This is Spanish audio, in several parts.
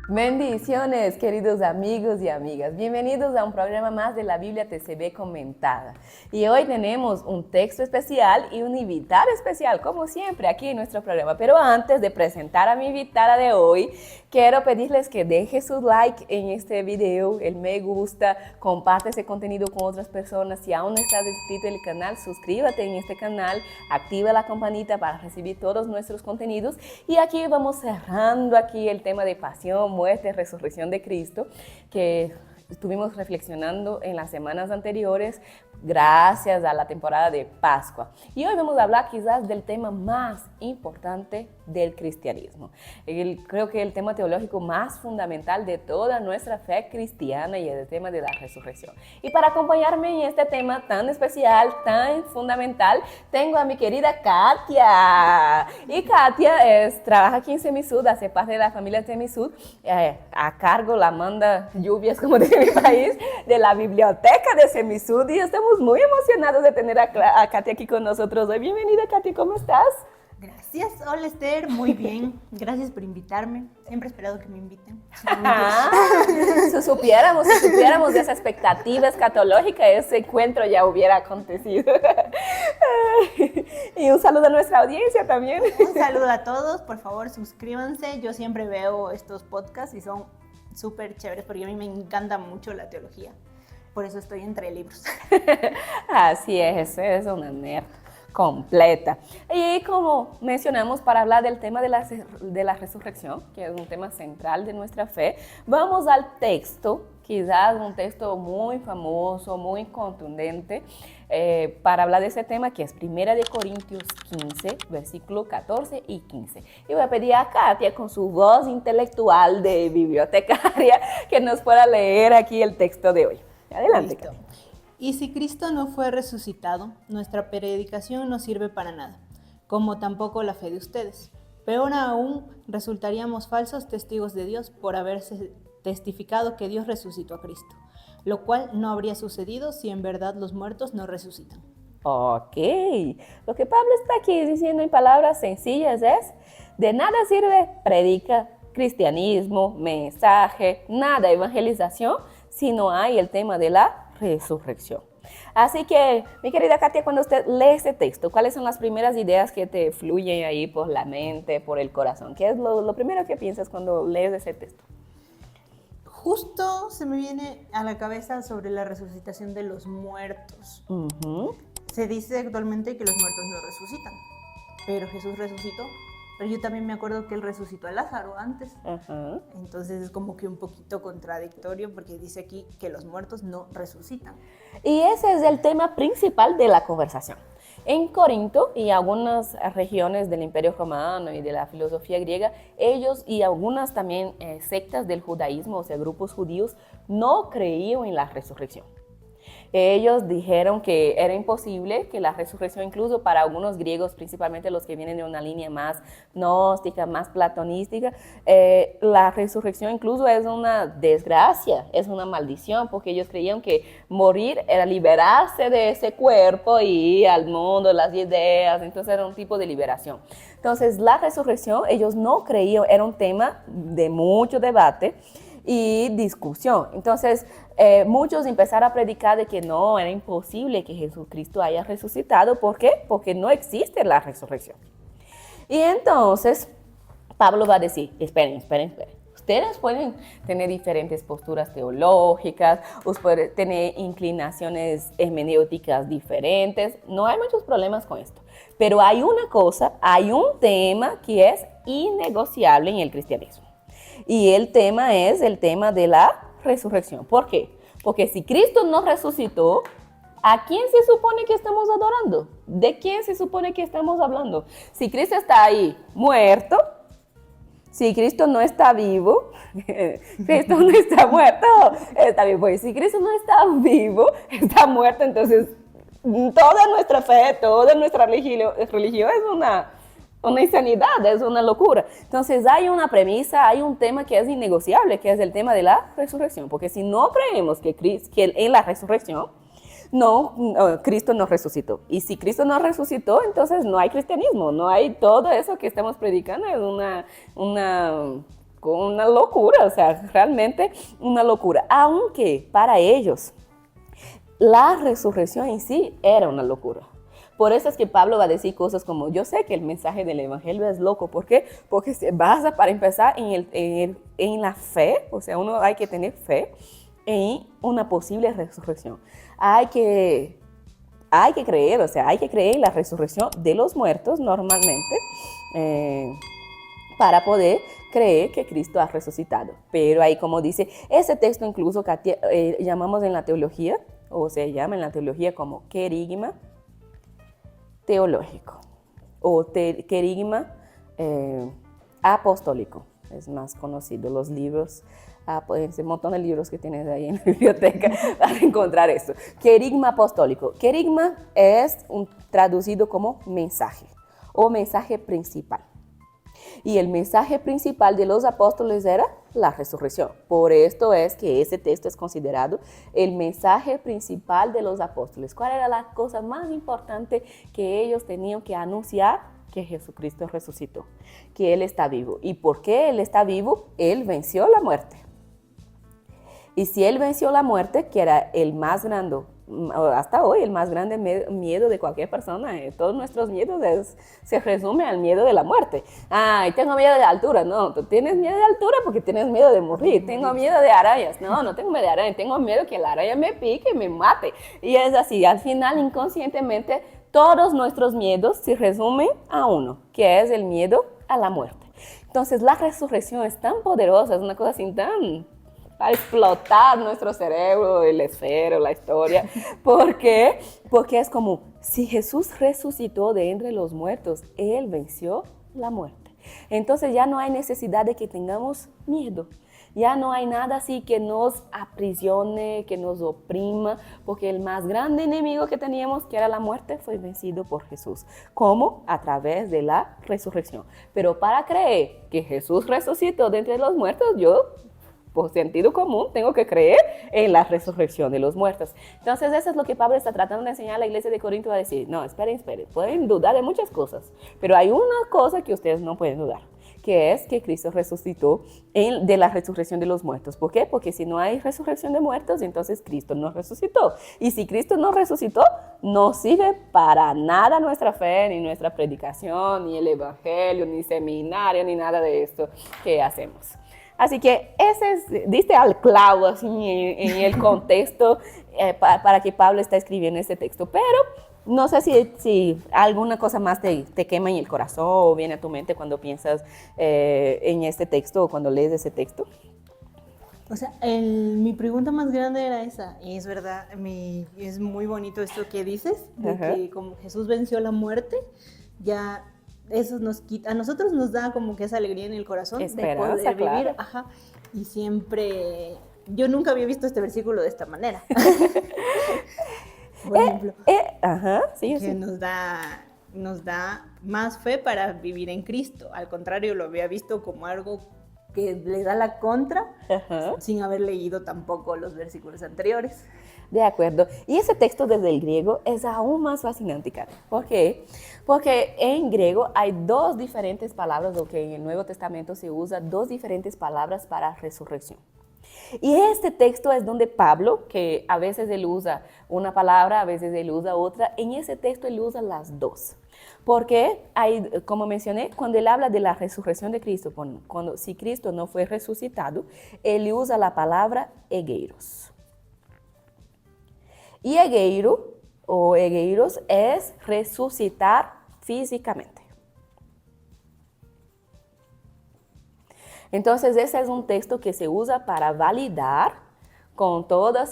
Bendiciones, queridos amigos y amigas. Bienvenidos a un programa más de la Biblia TCB comentada. Y hoy tenemos un texto especial y un invitado especial, como siempre, aquí en nuestro programa. Pero antes de presentar a mi invitada de hoy, quiero pedirles que dejen su like en este video, el me gusta, comparte ese contenido con otras personas. Si aún no estás inscrito en el canal, suscríbete en este canal, activa la campanita para recibir todos nuestros contenidos. Y aquí vamos cerrando aquí el tema de pasión, muerte, resurrección de Cristo, que estuvimos reflexionando en las semanas anteriores gracias a la temporada de Pascua. Y hoy vamos a hablar quizás del tema más importante del cristianismo. Creo que el tema teológico más fundamental de toda nuestra fe cristiana y es el tema de la resurrección. Y para acompañarme en este tema tan especial, tan fundamental, tengo a mi querida Katia. Y Katia trabaja aquí en Semisud, hace parte de la familia Semisud, a cargo, la manda lluvias, como dice mi país, de la biblioteca de Semisud, y estamos muy emocionados de tener a Katia aquí con nosotros hoy. Bienvenida, Katia, ¿cómo estás? Gracias, hola Esther, muy bien, gracias por invitarme, siempre he esperado que me inviten. Si supiéramos de esa expectativa escatológica, ese encuentro ya hubiera acontecido. Y un saludo a nuestra audiencia también. Un saludo a todos, por favor suscríbanse, yo siempre veo estos podcasts y son súper chéveres porque a mí me encanta mucho la teología, por eso estoy entre libros. Así es una nerd completa. Y como mencionamos, para hablar del tema de la resurrección, que es un tema central de nuestra fe, vamos al texto, quizás un texto muy famoso, muy contundente, para hablar de ese tema, que es 1 Corintios 15, versículo 14 y 15. Y voy a pedir a Katia, con su voz intelectual de bibliotecaria, que nos pueda leer aquí el texto de hoy. Adelante, Listo. Katia. Y si Cristo no fue resucitado, nuestra predicación no sirve para nada, como tampoco la fe de ustedes. Peor aún, resultaríamos falsos testigos de Dios por haberse testificado que Dios resucitó a Cristo, lo cual no habría sucedido si en verdad los muertos no resucitan. Ok, lo que Pablo está aquí diciendo en palabras sencillas es: de nada sirve predica, cristianismo, mensaje, nada, evangelización, si no hay el tema de la resurrección. Así que, mi querida Katia, cuando usted lee este texto, ¿cuáles son las primeras ideas que te fluyen ahí por la mente, por el corazón? ¿Qué es lo primero que piensas cuando lees ese texto? Justo se me viene a la cabeza sobre la resucitación de los muertos. Se dice actualmente que los muertos no resucitan, pero Jesús resucitó. Pero yo también me acuerdo que él resucitó a Lázaro antes. Entonces es como que un poquito contradictorio porque dice aquí que los muertos no resucitan. Y ese es el tema principal de la conversación. En Corinto y algunas regiones del Imperio Romano y de la filosofía griega, ellos y algunas también sectas del judaísmo, o sea, grupos judíos, no creían en la resurrección. Ellos dijeron que era imposible, que la resurrección, incluso para algunos griegos, principalmente los que vienen de una línea más gnóstica, más platonística, la resurrección incluso es una desgracia, es una maldición, porque ellos creían que morir era liberarse de ese cuerpo y ir al mundo, las ideas, entonces era un tipo de liberación. Entonces la resurrección, ellos no creían, era un tema de mucho debate y discusión. Entonces, muchos empezaron a predicar de que no, era imposible que Jesucristo haya resucitado. ¿Por qué? Porque no existe la resurrección. Y entonces, Pablo va a decir, esperen. Ustedes pueden tener diferentes posturas teológicas, pueden tener inclinaciones hermenéuticas diferentes, no hay muchos problemas con esto. Pero hay una cosa, hay un tema que es innegociable en el cristianismo. Y el tema es el tema de la resurrección. ¿Por qué? Porque si Cristo no resucitó, ¿a quién se supone que estamos adorando? ¿De quién se supone que estamos hablando? Si Cristo está ahí muerto, si Cristo no está vivo, Cristo no está muerto, está vivo. Pues si Cristo no está vivo, está muerto, entonces toda nuestra fe, toda nuestra religión es una insanidad, es una locura. Entonces hay una premisa, hay un tema que es innegociable, que es el tema de la resurrección, porque si no creemos que en la resurrección, Cristo no resucitó. Y si Cristo no resucitó, entonces no hay cristianismo, no hay todo eso que estamos predicando, es una una locura, o sea, realmente una locura. Aunque para ellos la resurrección en sí era una locura. Por eso es que Pablo va a decir cosas como, yo sé que el mensaje del evangelio es loco. ¿Por qué? Porque se basa, para empezar, en la fe. O sea, uno hay que tener fe en una posible resurrección. Hay que creer, o sea, hay que creer en la resurrección de los muertos normalmente para poder creer que Cristo ha resucitado. Pero ahí, como dice, ese texto incluso que llamamos en la teología, o se llama en la teología como querigma teológico o querigma apostólico. Es más conocido los libros, ese montón de libros que tienes ahí en la biblioteca para encontrar esto. Querigma apostólico. Querigma es traducido como mensaje o mensaje principal. Y el mensaje principal de los apóstoles era la resurrección. Por esto es que ese texto es considerado el mensaje principal de los apóstoles. ¿Cuál era la cosa más importante que ellos tenían que anunciar? Que Jesucristo resucitó, que Él está vivo. ¿Y por qué Él está vivo? Él venció la muerte. Y si Él venció la muerte, que era el más grande, hasta hoy, el más grande miedo de cualquier persona, todos nuestros miedos se resumen al miedo de la muerte. Ay, tengo miedo de altura. No, tú tienes miedo de altura porque tienes miedo de morir. Tengo miedo de arañas. No, no tengo miedo de arañas. Tengo miedo que la araña me pique y me mate. Y es así, al final, inconscientemente, todos nuestros miedos se resumen a uno, que es el miedo a la muerte. Entonces, la resurrección es tan poderosa, es una cosa así tan para explotar nuestro cerebro, el esfero, la historia. ¿Por qué? Porque es como, si Jesús resucitó de entre los muertos, Él venció la muerte. Entonces ya no hay necesidad de que tengamos miedo. Ya no hay nada así que nos aprisione, que nos oprima, porque el más grande enemigo que teníamos, que era la muerte, fue vencido por Jesús. ¿Cómo? A través de la resurrección. Pero para creer que Jesús resucitó de entre los muertos, yo, por sentido común, tengo que creer en la resurrección de los muertos. Entonces, eso es lo que Pablo está tratando de enseñar a la iglesia de Corinto, a decir, no, esperen, pueden dudar de muchas cosas, pero hay una cosa que ustedes no pueden dudar, que es que Cristo resucitó de la resurrección de los muertos. ¿Por qué? Porque si no hay resurrección de muertos, entonces Cristo no resucitó. Y si Cristo no resucitó, no sirve para nada nuestra fe, ni nuestra predicación, ni el evangelio, ni seminario, ni nada de esto que hacemos. Así que diste al clavo así, en el contexto para que Pablo está escribiendo este texto. Pero no sé si alguna cosa más te quema en el corazón o viene a tu mente cuando piensas en este texto o cuando lees ese texto. O sea, mi pregunta más grande era esa, y es verdad, es muy bonito esto que dices, de que como Jesús venció la muerte, ya eso a nosotros nos da como que esa alegría en el corazón, esperanza, de poder vivir, claro. Y siempre, yo nunca había visto este versículo de esta manera. Por ejemplo, que nos da más fe para vivir en Cristo. Al contrario, lo había visto como algo que le da la contra, sin haber leído tampoco los versículos anteriores. De acuerdo. Y ese texto desde el griego es aún más fascinante, Karen. ¿Por qué? Porque en griego hay dos diferentes palabras, o que en el Nuevo Testamento se usa dos diferentes palabras para resurrección. Y este texto es donde Pablo, que a veces él usa una palabra, a veces él usa otra, en ese texto él usa las dos. Porque, como mencioné, cuando él habla de la resurrección de Cristo, si Cristo no fue resucitado, él usa la palabra egeiros. Y egeiro o egeiros es resucitar físicamente. Entonces, ese es un texto que se usa para validar con toda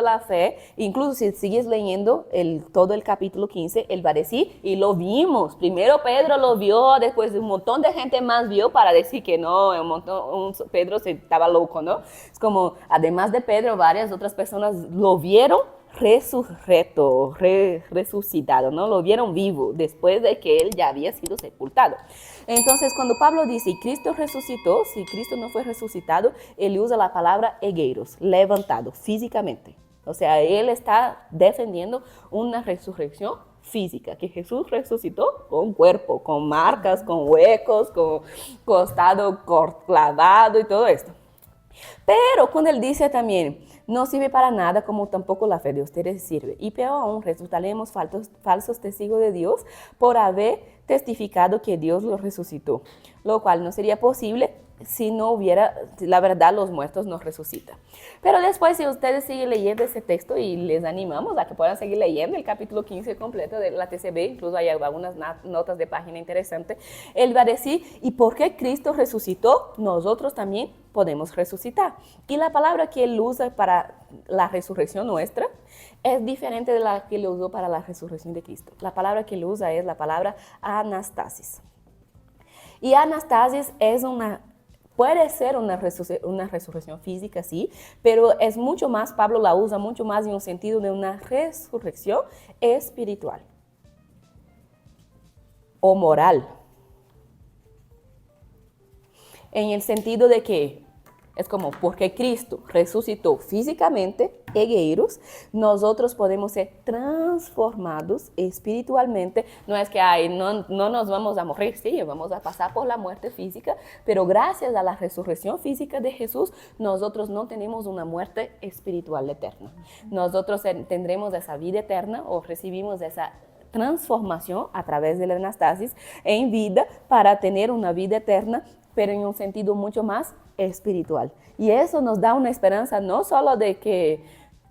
la fe. Incluso si sigues leyendo todo el capítulo 15, él va a decir, y lo vimos. Primero Pedro lo vio, después un montón de gente más vio para decir que no, Pedro estaba loco, ¿no? Es como, además de Pedro, varias otras personas lo vieron resucitado, ¿no? Lo vieron vivo después de que él ya había sido sepultado. Entonces, cuando Pablo dice, Cristo resucitó, si Cristo no fue resucitado, él usa la palabra egeiros, levantado físicamente. O sea, él está defendiendo una resurrección física, que Jesús resucitó con cuerpo, con marcas, con huecos, con costado clavado y todo esto. Pero cuando él dice también, no sirve para nada como tampoco la fe de ustedes sirve. Y peor aún, resultaremos falsos testigos de Dios por haber testificado que Dios lo resucitó, lo cual no sería posible si no hubiera, la verdad, los muertos no resucitan. Pero después, si ustedes siguen leyendo ese texto, y les animamos a que puedan seguir leyendo el capítulo 15 completo de la TCB, incluso hay algunas notas de página interesantes, él va a decir, ¿y por qué Cristo resucitó? Nosotros también podemos resucitar. Y la palabra que él usa para la resurrección nuestra es diferente de la que él usó para la resurrección de Cristo. La palabra que él usa es la palabra anastasis. Y anastasis es puede ser una resurrección física, sí, pero es mucho más, Pablo la usa mucho más en un sentido de una resurrección espiritual o moral. En el sentido de que es como porque Cristo resucitó físicamente, nosotros podemos ser transformados espiritualmente. No es que no nos vamos a morir, sí, vamos a pasar por la muerte física, pero gracias a la resurrección física de Jesús, nosotros no tenemos una muerte espiritual eterna. Nosotros tendremos esa vida eterna o recibimos esa transformación a través de la anastasis en vida para tener una vida eterna, pero en un sentido mucho más espiritual. Y eso nos da una esperanza no solo de que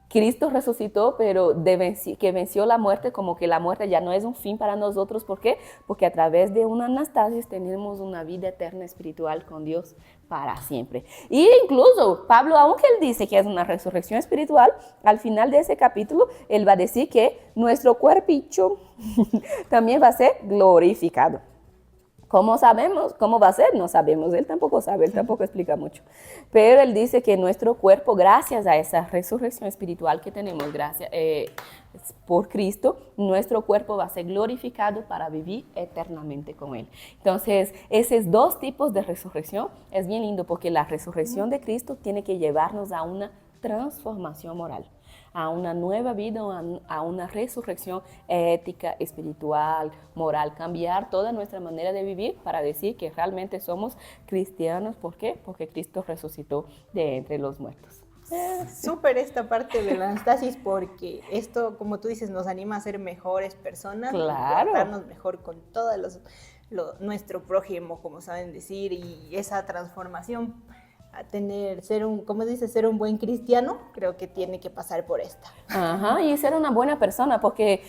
Cristo resucitó, pero que venció la muerte, como que la muerte ya no es un fin para nosotros. ¿Por qué? Porque a través de una anastasis tenemos una vida eterna espiritual con Dios para siempre. Y incluso Pablo, aunque él dice que es una resurrección espiritual, al final de ese capítulo, él va a decir que nuestro cuerpicho también va a ser glorificado. ¿Cómo sabemos? ¿Cómo va a ser? No sabemos. Él tampoco sabe, él tampoco explica mucho. Pero él dice que nuestro cuerpo, gracias a esa resurrección espiritual que tenemos, gracias por Cristo, nuestro cuerpo va a ser glorificado para vivir eternamente con Él. Entonces, esos dos tipos de resurrección es bien lindo porque la resurrección de Cristo tiene que llevarnos a una transformación moral, a una nueva vida, a una resurrección ética, espiritual, moral, cambiar toda nuestra manera de vivir para decir que realmente somos cristianos. ¿Por qué? Porque Cristo resucitó de entre los muertos. Súper esta parte de la anastasis, porque esto, como tú dices, nos anima a ser mejores personas, claro, tratarnos mejor con todo nuestro prójimo, como saben decir, y esa transformación a ser un buen cristiano, creo que tiene que pasar por esta. Ajá, y ser una buena persona, porque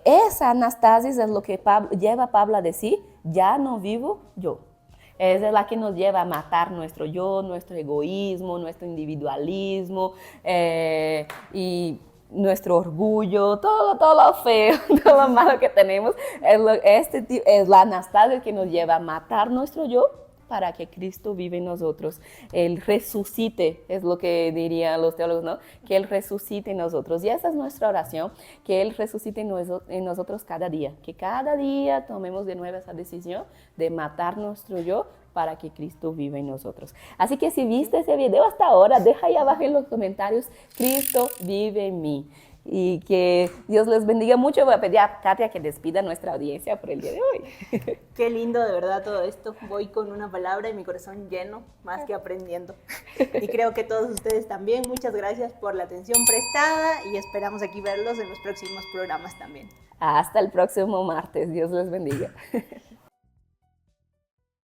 esa anastasis es lo que lleva a Pablo a decir, ya no vivo yo. Esa es la que nos lleva a matar nuestro yo, nuestro egoísmo, nuestro individualismo y nuestro orgullo, todo lo feo, todo lo malo que tenemos. Es la anastasis que nos lleva a matar nuestro yo para que Cristo vive en nosotros. Él resucite, es lo que dirían los teólogos, ¿no? Que Él resucite en nosotros. Y esa es nuestra oración, que Él resucite en nosotros cada día. Que cada día tomemos de nuevo esa decisión de matar nuestro yo para que Cristo viva en nosotros. Así que si viste ese video hasta ahora, deja ahí abajo en los comentarios, Cristo vive en mí. Y que Dios les bendiga mucho. Voy a pedir a Katia que despida nuestra audiencia por el día de hoy. Qué lindo, de verdad, todo esto. Voy con una palabra y mi corazón lleno, más que aprendiendo. Y creo que todos ustedes también. Muchas gracias por la atención prestada y esperamos aquí verlos en los próximos programas también. Hasta el próximo martes. Dios les bendiga.